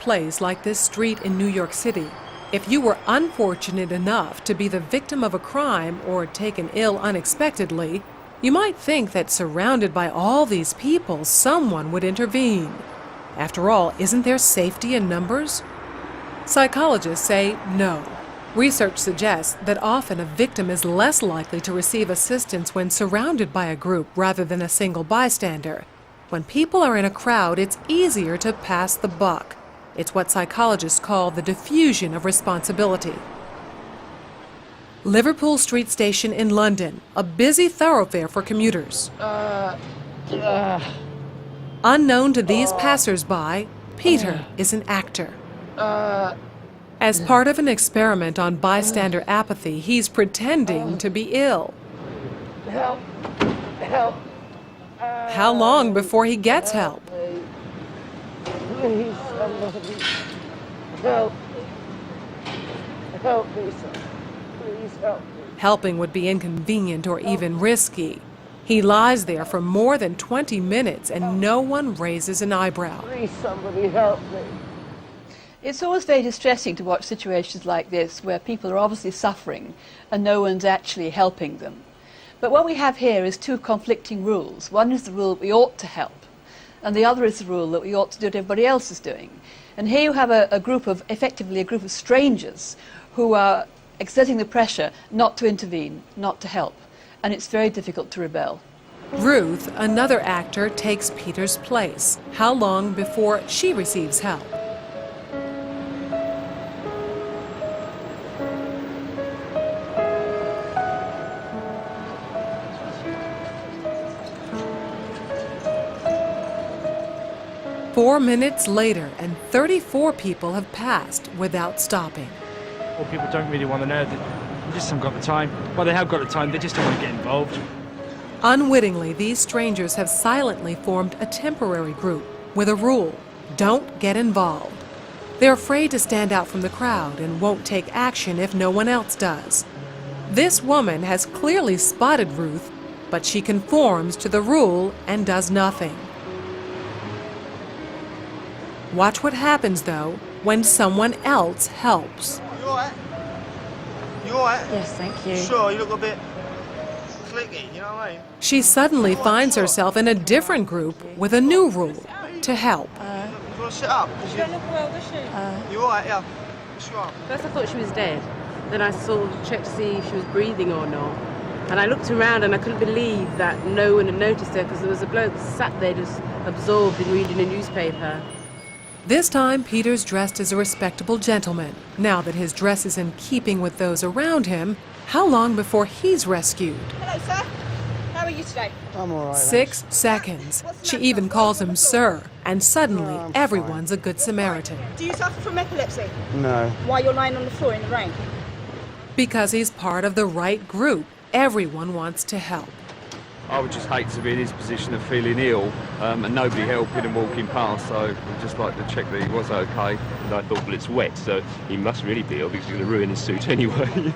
place like this street in New York City, if you were unfortunate enough to be the victim of a crime or taken ill unexpectedly, you might think that surrounded by all these people, someone would intervene. After all, isn't there safety in numbers? Psychologists say no. Research suggests that often a victim is less likely to receive assistance when surrounded by a group rather than a single bystander. When people are in a crowd, it's easier to pass the buck. It's what psychologists call the diffusion of responsibility. Liverpool Street Station in London, a busy thoroughfare for commuters. Unknown to these passers-by, Peter is an actor. As part of an experiment on bystander apathy, he's pretending to be ill. Help! Help! How long before he gets help? Please, somebody. Help! Help me, sir. Please help me. Helping would be inconvenient or even risky. He lies there for more than 20 minutes and no one raises an eyebrow. Please, somebody help me. It's always very distressing to watch situations like this where people are obviously suffering and no one's actually helping them. But what we have here is two conflicting rules. One is the rule that we ought to help, and the other is the rule that we ought to do what everybody else is doing. And here you have effectively a group of strangers who are exerting the pressure not to intervene, not to help. And it's very difficult to rebel. Ruth, another actor, takes Peter's place. How long before she receives help? Four minutes later, and 34 people have passed without stopping. Well, people don't really want to know. They just haven't got the time. Well, they have got the time, they just don't want to get involved. Unwittingly, these strangers have silently formed a temporary group with a rule: don't get involved. They're afraid to stand out from the crowd and won't take action if no one else does. This woman has clearly spotted Ruth, but she conforms to the rule and does nothing. Watch what happens, though, when someone else helps. You alright? You alright? Yes, thank you. Sure, you look a bit clicky, you know what I mean? She suddenly finds herself in a different group with a new rule: to help. You want to sit up? She don't look well, does she? You alright, yeah? Sure. First I thought she was dead. Then I sort of checked to see if she was breathing or not. And I looked around and I couldn't believe that no one had noticed her, because there was a bloke sat there just absorbed in reading a newspaper. This time, Peter's dressed as a respectable gentleman. Now that his dress is in keeping with those around him, how long before he's rescued? Hello, sir. How are you today? I'm alright. 6 seconds. She even calls him sir, and suddenly everyone's a good Samaritan. Do you suffer from epilepsy? No. Why you're lying on the floor in the rain? Because he's part of the right group. Everyone wants to help. I would just hate to be in his position of feeling ill and nobody helping and walking past, so I'd just like to check that he was okay. And I thought, well, it's wet, so he must really be ill because he's going to ruin his suit anyway.